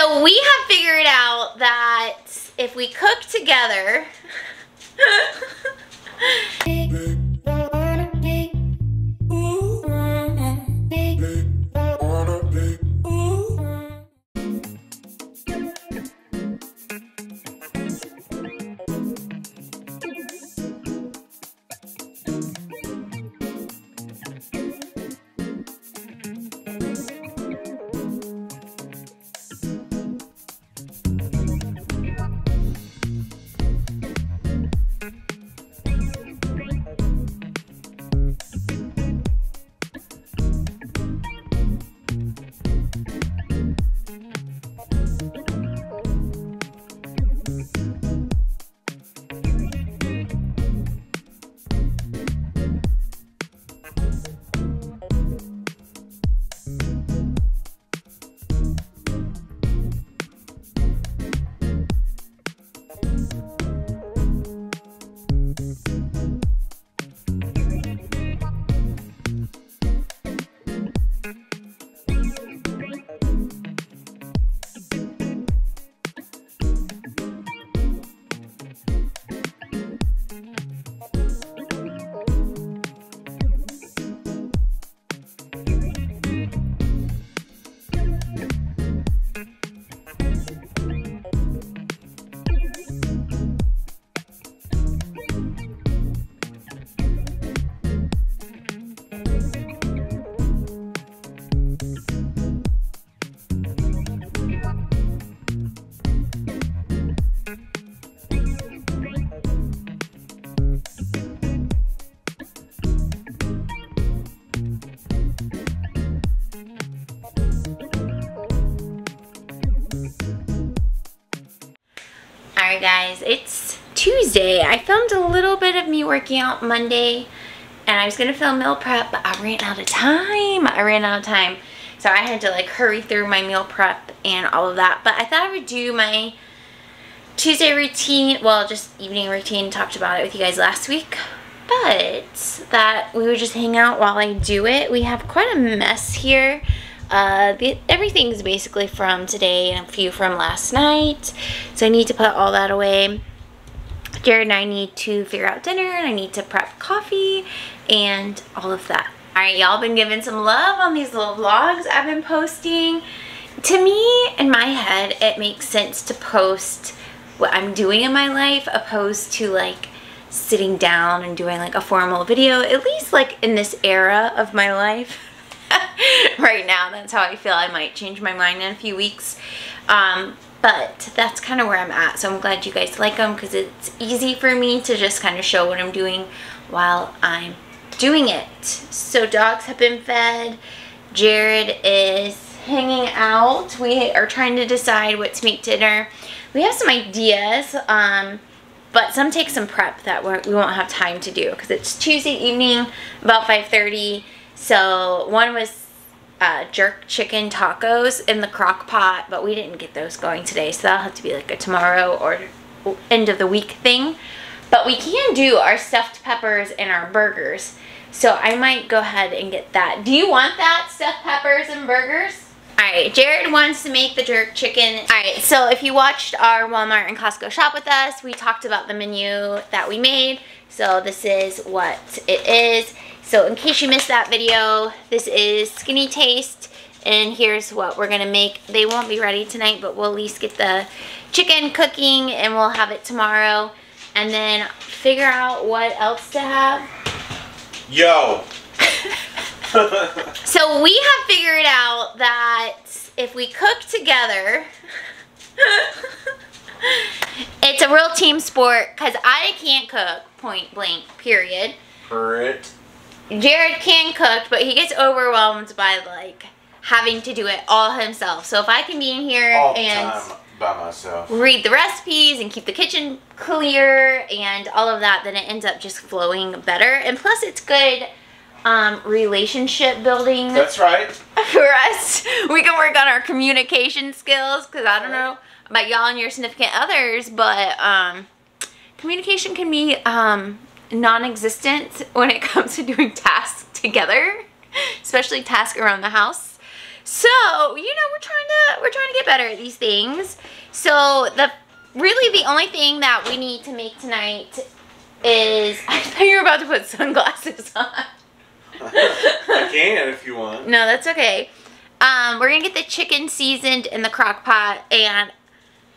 So we have figured out that if we cook together, alright guys, it's Tuesday. I filmed a little bit of me working out Monday and I was gonna film meal prep, but I ran out of time. So I had to like hurry through my meal prep and all of that. But I thought I would do my Tuesday routine, well, just evening routine. Talked about it with you guys last week. But that we would just hang out while I do it. We have quite a mess here. Everything's basically from today and a few from last night. So I need to put all that away. Jared and I need to figure out dinner and I need to prep coffee and all of that. Alright, y'all been giving some love on these little vlogs I've been posting. To me, in my head, it makes sense to post what I'm doing in my life opposed to like sitting down and doing like a formal video, at least like in this era of my life. Right now, that's how I feel. I might change my mind in a few weeks, but that's kind of where I'm at. So I'm glad you guys like them because it's easy for me to just kind of show what I'm doing while I'm doing it. So dogs have been fed. Jared is hanging out. We are trying to decide what to make dinner. We have some ideas, but some take some prep that we won't have time to do because it's Tuesday evening, about 5:30. So one was jerk chicken tacos in the crock pot, but we didn't get those going today. So that'll have to be like a tomorrow or end of the week thing. But we can do our stuffed peppers and our burgers. So I might go ahead and get that. Do you want that, stuffed peppers and burgers? Alright, Jared wants to make the jerk chicken. Alright, so if you watched our Walmart and Costco shop with us, we talked about the menu that we made. So this is what it is. So in case you missed that video, this is Skinny Taste, and here's what we're gonna make. They won't be ready tonight, but we'll at least get the chicken cooking and we'll have it tomorrow. And then figure out what else to have. Yo! So we have figured out that if we cook together, it's a real team sport because I can't cook, point blank, period. Jared can cook, but he gets overwhelmed by like having to do it all himself. So if I can be in here all and time by myself, read the recipes and keep the kitchen clear and all of that, then it ends up just flowing better. And plus it's good relationship building. That's right. For us, we can work on our communication skills because I don't know about y'all and your significant others, but communication can be non-existent when it comes to doing tasks together, especially tasks around the house. So, you know, we're trying to get better at these things. So, really the only thing that we need to make tonight is, I thought you were about to put sunglasses on. I can if you want. No, that's okay. We're gonna get the chicken seasoned in the crock pot, and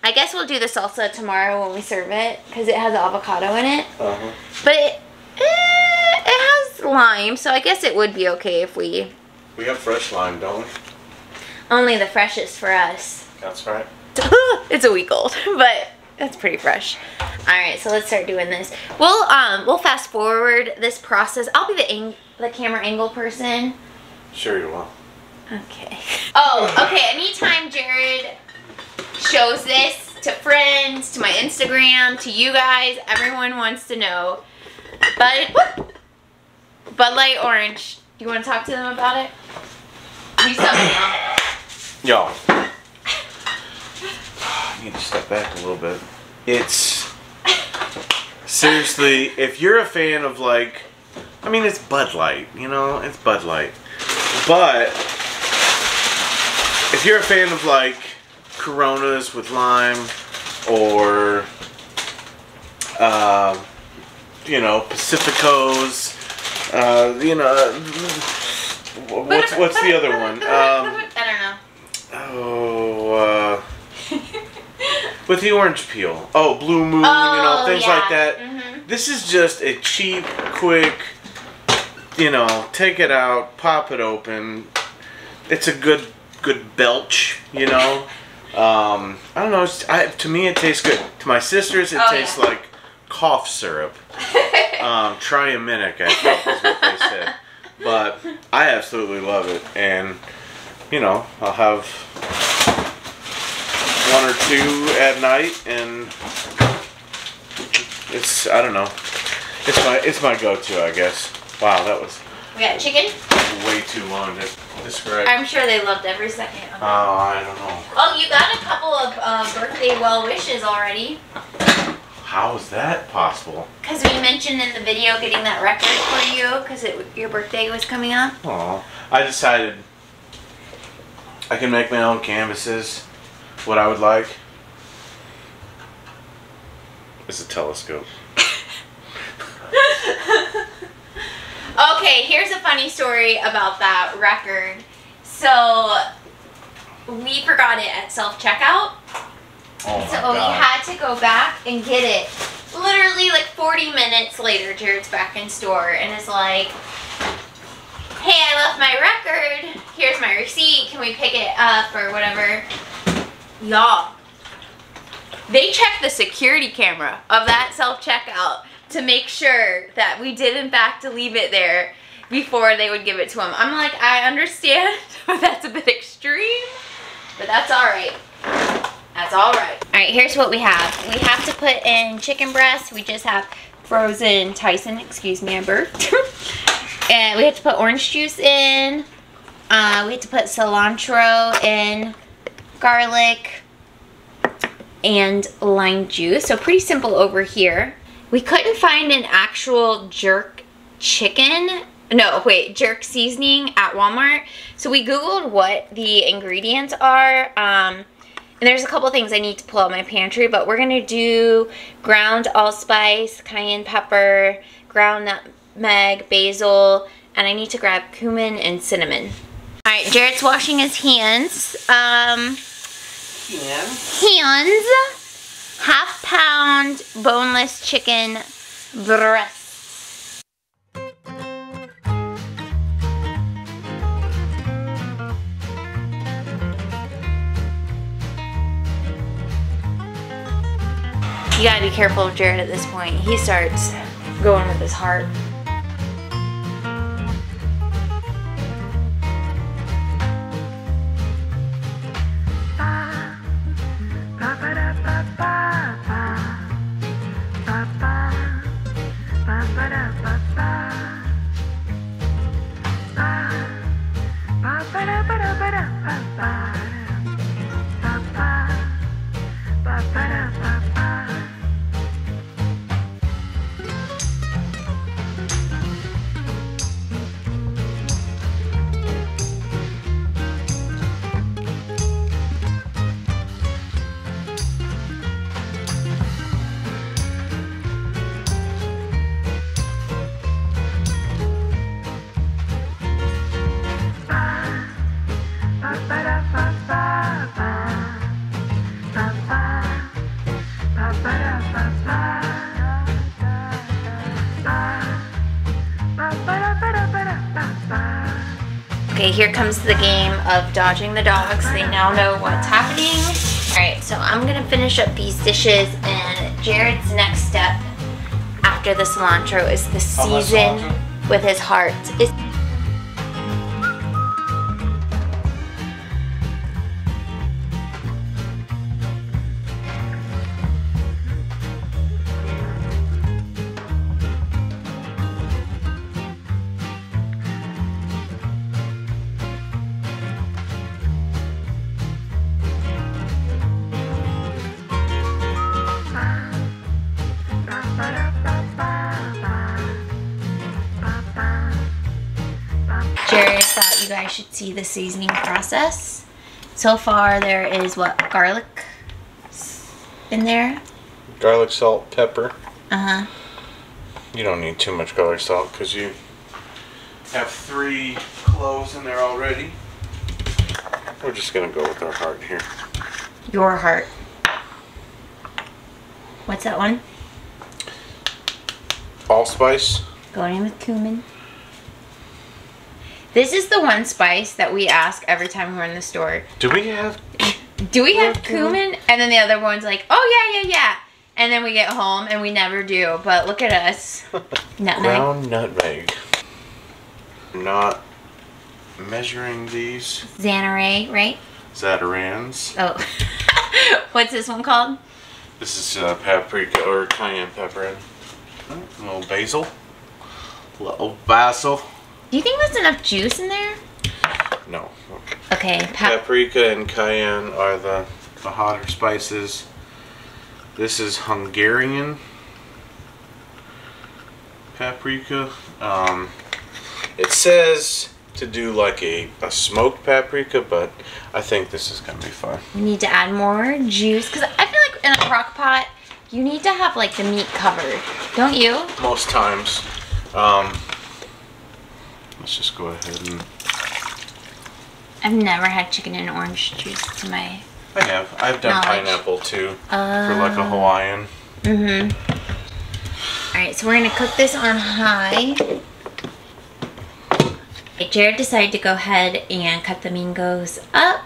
I guess we'll do the salsa tomorrow when we serve it, because it has avocado in it. Uh-huh. But it has lime, so I guess it would be okay if we... We have fresh lime, don't we? Only the freshest for us. That's right. It's a week old, but that's pretty fresh. Alright, so let's start doing this. We'll fast forward this process. I'll be the camera angle person. Sure you will. Okay. Oh, okay. Anytime Jared shows this to friends, to my Instagram, to you guys, everyone wants to know. Bud Light Orange. Do you want to talk to them about it? You tell me now. Yo. I need to step back a little bit. It's... Seriously, if you're a fan of, like... I mean, it's Bud Light, you know? It's Bud Light. But... if you're a fan of, like, Coronas with lime, or... you know, Pacificos, you know... What's the other one? I don't know. Oh, with the orange peel. Oh, Blue Moon, you know, things like that. Mm-hmm. This is just a cheap, quick, you know, take it out, pop it open. It's a good belch, you know. I don't know. To me, it tastes good. To my sisters, it tastes like cough syrup. Triaminic, I think is what they said. But I absolutely love it, and you know, I'll have one or two at night, and I don't know, it's my go-to, I guess. Wow, that was. We got chicken? Way too long to describe. I'm sure they loved every second of it. Oh, I don't know. Oh, you got a couple of birthday well wishes already. How is that possible? Because we mentioned in the video getting that record for you because your birthday was coming up. Oh, I decided I can make my own canvases. What I would like is a telescope. Okay, here's a funny story about that record. So, we forgot it at self-checkout. Oh my so God. we had to go back and get it. Literally like 40 minutes later, Jared's back in store and is like, hey, I left my record. Here's my receipt. Can we pick it up or whatever? Y'all, they checked the security camera of that self-checkout to make sure that we did in fact leave it there before they would give it to him. I'm like, I understand, but that's a bit extreme, but that's all right. That's all right. All right, here's what we have. We have to put in chicken breast. We just have frozen Tyson. Excuse me, I burped. And we have to put orange juice in. We have to put cilantro in, garlic, and lime juice. So pretty simple over here. We couldn't find an actual jerk chicken. No, wait, jerk seasoning at Walmart. So we Googled what the ingredients are. And there's a couple things I need to pull out my pantry, but we're gonna do ground allspice, cayenne pepper, ground nutmeg, basil, and I need to grab cumin and cinnamon. All right, Jared's washing his hands. Hands. Half-pound boneless chicken breast. You gotta be careful of Jared at this point. He starts going with his heart. Okay, here comes the game of dodging the dogs. They now know what's happening. All right, so I'm gonna finish up these dishes, and Jared's next step after the cilantro is the season with his heart. Jared thought you guys should see the seasoning process. So far there is what, garlic in there? Garlic, salt, pepper. Uh-huh. You don't need too much garlic salt because you have 3 cloves in there already. We're just gonna go with our heart here. Your heart. What's that one? Allspice. Going in with cumin. This is the one spice that we ask every time we're in the store. Do we have cumin? And then the other one's like, oh yeah. And then we get home and we never do. But look at us. Nutmeg. Ground nutmeg. I'm not measuring these. Xanaray, right? Zatarans. Oh. What's this one called? This is paprika or cayenne pepper. A little basil. Do you think there's enough juice in there? No. Okay. Paprika and cayenne are the hotter spices. This is Hungarian paprika. It says to do like a smoked paprika, but I think this is gonna be fine. We need to add more juice because I feel like in a crock pot you need to have like the meat covered, don't you? Most times. Let's just go ahead and... I've never had chicken and orange juice to my... I have. I've done pineapple too, for like a Hawaiian. Alright, so we're going to cook this on high. Jared decided to go ahead and cut the mangoes up.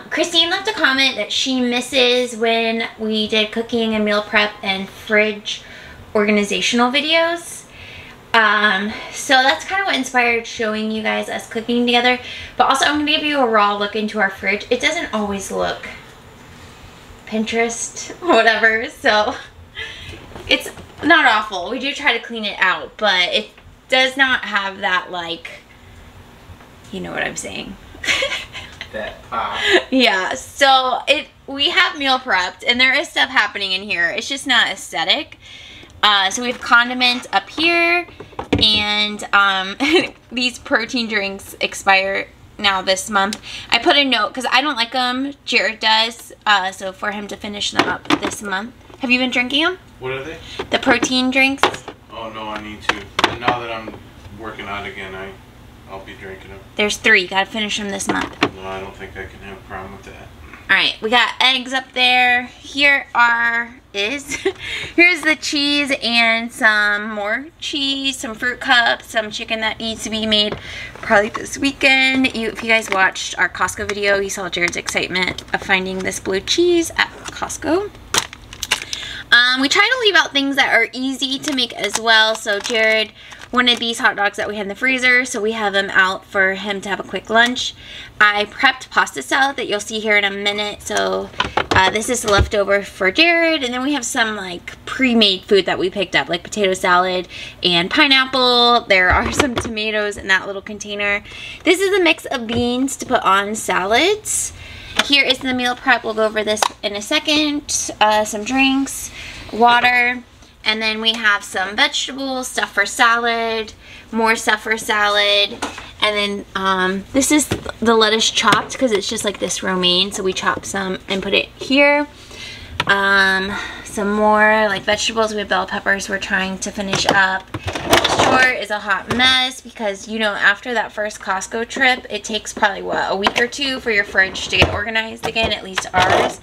Christine left a comment that she misses when we did cooking and meal prep and fridge organizational videos. So that's kind of what inspired showing you guys us cooking together. But also I'm going to give you a raw look into our fridge. It doesn't always look Pinterest, whatever. So it's not awful. We do try to clean it out, but it does not have that, like, you know what I'm saying. That pop. Yeah, so we have meal prepped and there is stuff happening in here. It's just not aesthetic. So we have condiments up here, and these protein drinks expire now this month. I put a note because I don't like them. Jared does, so for him to finish them up this month. Have you been drinking them? What are they? The protein drinks. Oh no, I need to. And now that I'm working out again, I'll be drinking them. There's 3. You gotta finish them this month. No, I don't think I can have a problem with that. Alright, we got eggs up there. Here's the cheese and some more cheese, some fruit cups, some chicken that needs to be made probably this weekend. If you guys watched our Costco video, you saw Jared's excitement of finding this blue cheese at Costco. We try to leave out things that are easy to make as well. So Jared wanted these hot dogs that we had in the freezer, so we have them out for him to have a quick lunch. I prepped pasta salad that you'll see here in a minute. So this is leftover for Jared, and then we have some like pre-made food that we picked up, like potato salad and pineapple. There are some tomatoes in that little container. This is a mix of beans to put on salads. Here is the meal prep. We'll go over this in a second. Some drinks, water, and then we have some vegetables, stuff for salad, more stuff for salad, and then this is the lettuce chopped because it's just like this romaine, so we chop some and put it here. Some more like vegetables. We have bell peppers we're trying to finish up. This drawer is a hot mess because, you know, after that first Costco trip, it takes probably, what, a week or 2 for your fridge to get organized again, at least ours.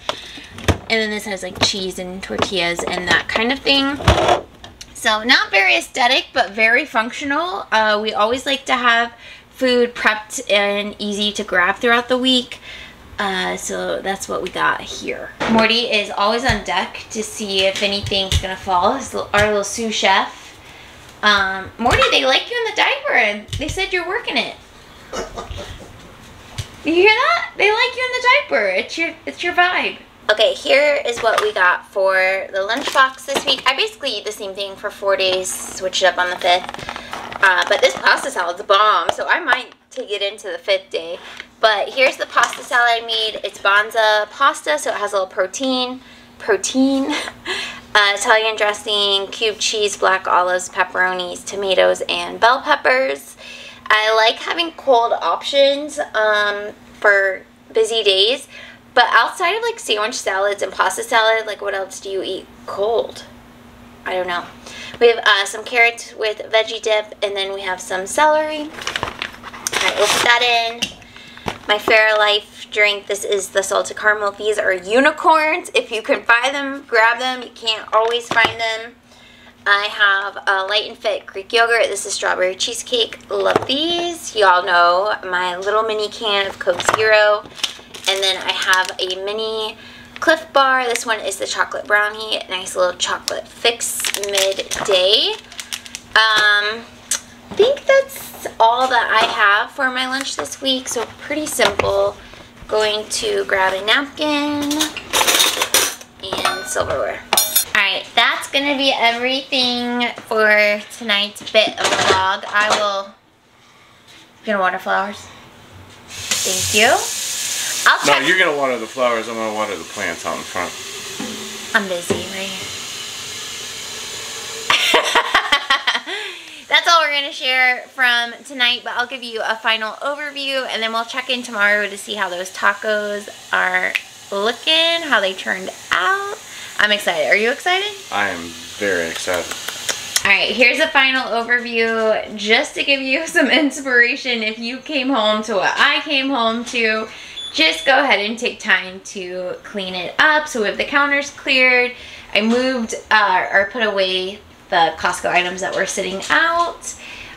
And then this has like cheese and tortillas and that kind of thing. So not very aesthetic, but very functional. We always like to have food prepped and easy to grab throughout the week. So that's what we got here. Morty is always on deck to see if anything's gonna fall. Our little sous chef. Morty, they like you in the diaper and they said you're working it. You hear that? They like you in the diaper. It's your vibe. Okay, here is what we got for the lunchbox this week. I basically eat the same thing for 4 days, switch it up on the 5th. But this pasta salad's a bomb, so I might take it into the 5th day. But here's the pasta salad I made. It's Banza pasta, so it has a little protein, Italian dressing, cubed cheese, black olives, pepperonis, tomatoes, and bell peppers. I like having cold options for busy days. But outside of like sandwich salads and pasta salad, like what else do you eat cold? I don't know. We have some carrots with veggie dip, and then we have some celery. Alright, we'll put that in. My Fairlife drink, this is the salted caramel. These are unicorns. If you can buy them, grab them. You can't always find them. I have a Light and Fit Greek yogurt. This is strawberry cheesecake. Love these. Y'all know my little mini can of Coke Zero. And then I have a mini Cliff Bar. This one is the chocolate brownie. Nice little chocolate fix midday. I think that's all that I have for my lunch this week. So pretty simple. Going to grab a napkin and silverware. Alright, that's going to be everything for tonight's bit of the vlog. You gonna water flowers? Thank you. No, you're going to water the flowers. I'm going to water the plants out in front. I'm busy right here. That's all we're going to share from tonight, but I'll give you a final overview, and then we'll check in tomorrow to see how those tacos are looking, how they turned out. I'm excited. Are you excited? I am very excited. Alright, here's a final overview just to give you some inspiration if you came home to what I came home to. Just go ahead and take time to clean it up. So we have the counters cleared. I moved or put away the Costco items that were sitting out.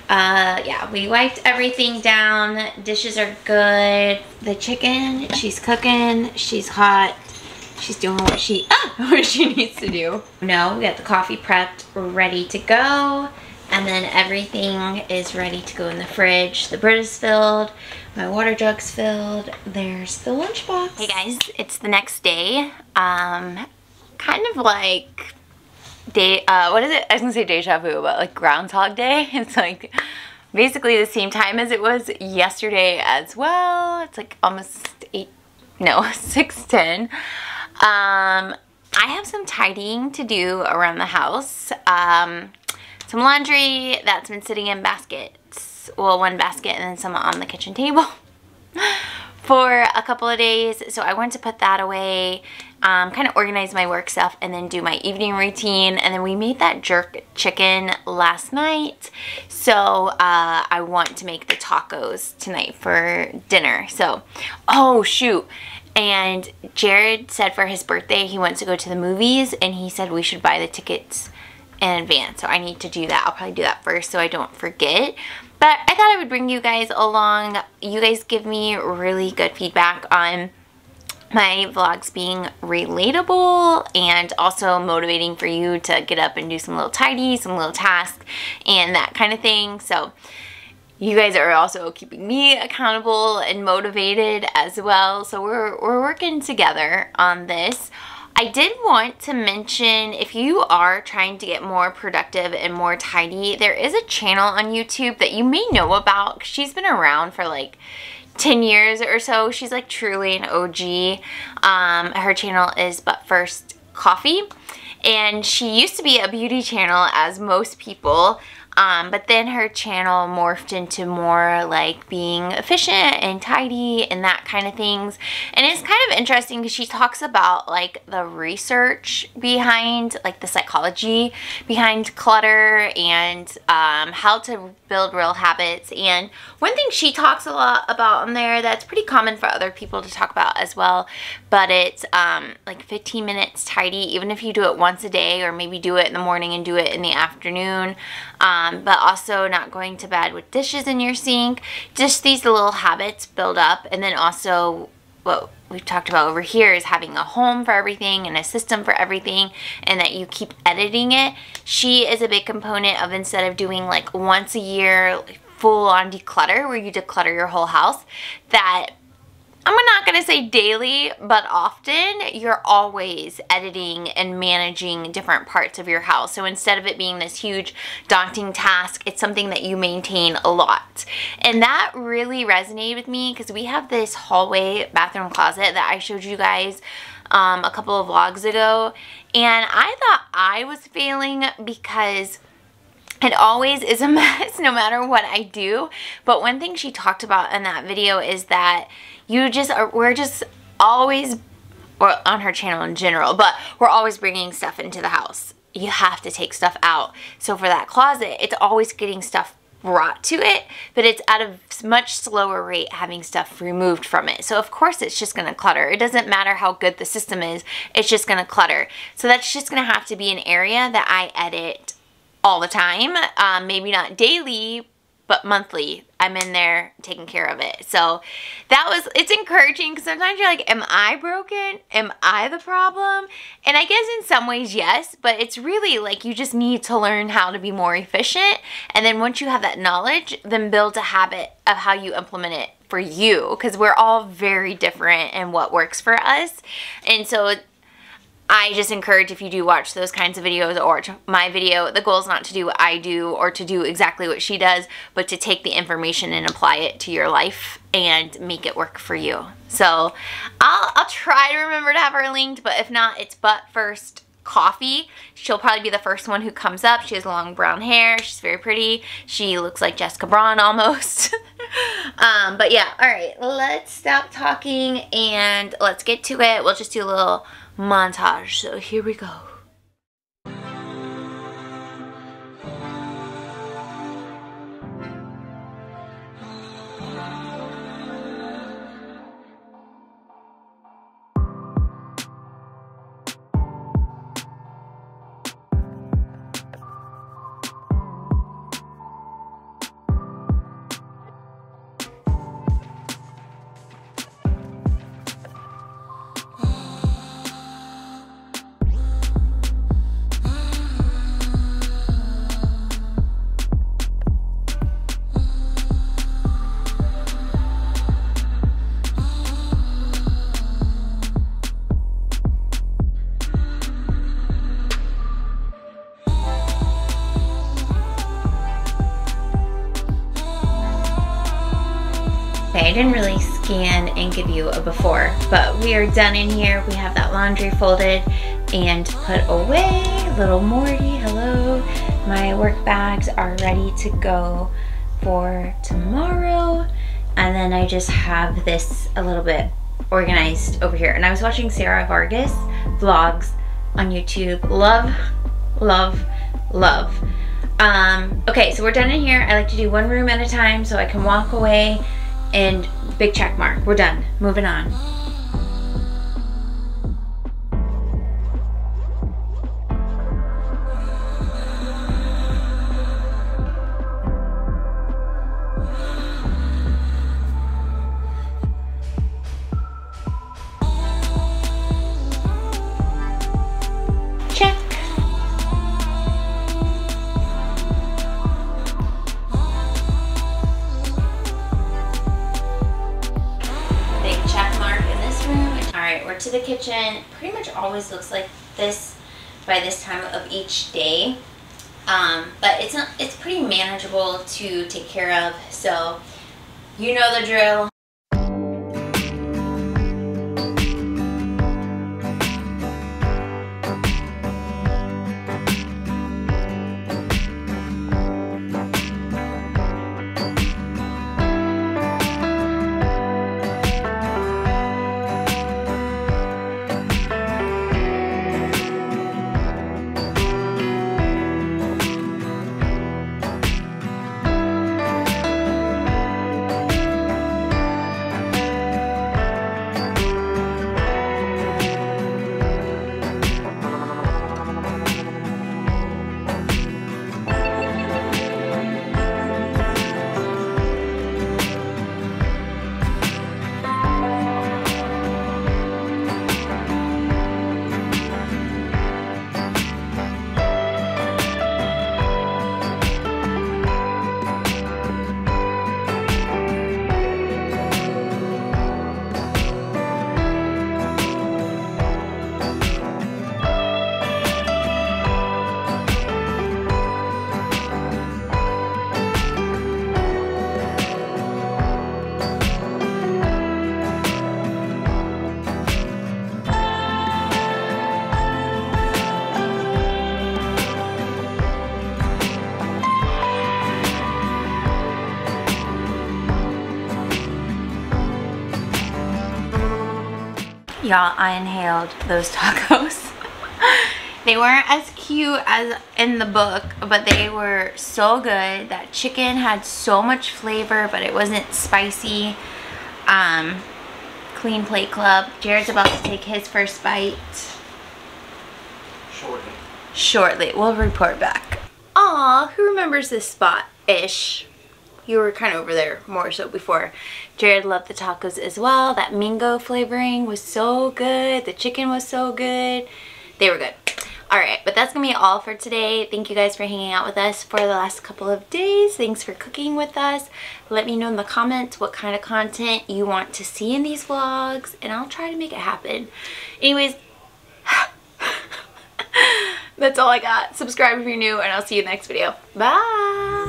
Yeah, we wiped everything down. Dishes are good. The chicken, she's cooking. She's hot. She's doing what she needs to do. No, we got the coffee prepped, ready to go. And then everything is ready to go in the fridge. The bread is filled. My water jug's filled. There's the lunchbox. Hey guys, it's the next day. Kind of like what is it? I was gonna say deja vu, but like Groundhog Day. It's like basically the same time as it was yesterday as well. It's like almost 6:10. I have some tidying to do around the house. Some laundry that's been sitting in baskets. Well, one basket and then some on the kitchen table for a couple of days. So I want to put that away, kind of organize my work stuff, and then do my evening routine. And then we made that jerk chicken last night. So I want to make the tacos tonight for dinner. So, oh shoot. And Jared said for his birthday he wants to go to the movies, and he said we should buy the tickets in advance. So I need to do that. I'll probably do that first so I don't forget. But I thought I would bring you guys along. You guys give me really good feedback on my vlogs being relatable and also motivating for you to get up and do some little tidy, some little tasks, and that kind of thing. So you guys are also keeping me accountable and motivated as well. So we're working together on this. I did want to mention, if you are trying to get more productive and more tidy, there is a channel on YouTube that you may know about. She's been around for like 10 years or so. She's like truly an OG. Her channel is But First Coffee, and she used to be a beauty channel as most people. But then her channel morphed into more like being efficient and tidy and that kind of things. And it's kind of interesting because she talks about like the research behind, like the psychology behind clutter and how to build real habits. And one thing she talks a lot about on there that's pretty common for other people to talk about as well, but it's like 15 minutes tidy, even if you do it once a day or maybe do it in the morning and do it in the afternoon. but also not going to bed with dishes in your sink. Just these little habits build up. And then also what we've talked about over here is having a home for everything and a system for everything, and that you keep editing it. She is a big component of, instead of doing like once a year full on declutter where you declutter your whole house, that I'm not going to say daily, but often you're always editing and managing different parts of your house. So instead of it being this huge daunting task, it's something that you maintain a lot. And that really resonated with me because we have this hallway bathroom closet that I showed you guys a couple of vlogs ago. And I thought I was failing because it always is a mess no matter what I do. But one thing she talked about in that video is that we're just always, or on her channel in general, but we're always bringing stuff into the house. You have to take stuff out. So for that closet, it's always getting stuff brought to it, but it's at a much slower rate having stuff removed from it. So of course it's just going to clutter. It doesn't matter how good the system is, it's just going to clutter. So that's just going to have to be an area that I edit all the time. Maybe not daily, but monthly. I'm in there taking care of it. So it's encouraging because sometimes you're like, am I broken? Am I the problem? And I guess in some ways, yes, but it's really like you just need to learn how to be more efficient. And then once you have that knowledge, then build a habit of how you implement it for you, because we're all very different in what works for us. And so I just encourage, if you do watch those kinds of videos or my video, the goal is not to do what I do or to do exactly what she does, but to take the information and apply it to your life and make it work for you. So I'll try to remember to have her linked, but if not, it's But First Coffee. She'll probably be the first one who comes up. She has long brown hair. She's very pretty. She looks like Jessica Braun almost. But yeah, all right, let's stop talking and let's get to it. We'll just do a little montage. So here we go. I didn't really scan and give you a before, but we are done in here. We have that laundry folded and put away. Little Morty, hello. My work bags are ready to go for tomorrow. And then I just have this a little bit organized over here. And I was watching Sarah Vargas vlogs on YouTube. Love, love, love. Okay, so we're done in here. I like to do one room at a time so I can walk away. And big check mark. We're done. Moving on. Check. Alright, we're to the kitchen. Pretty much always looks like this by this time of each day. But it's pretty manageable to take care of, so you know the drill. Y'all, I inhaled those tacos. They weren't as cute as in the book, but they were so good. That chicken had so much flavor, but it wasn't spicy. Clean Plate Club. Jared's about to take his first bite. Shortly. We'll report back. Aw, who remembers this spot-ish? You were kind of over there more so before. Jared loved the tacos as well. That mango flavoring was so good. The chicken was so good. They were good. Alright, but that's going to be all for today. Thank you guys for hanging out with us for the last couple of days. Thanks for cooking with us. Let me know in the comments what kind of content you want to see in these vlogs, and I'll try to make it happen. Anyways, that's all I got. Subscribe if you're new, and I'll see you in the next video. Bye!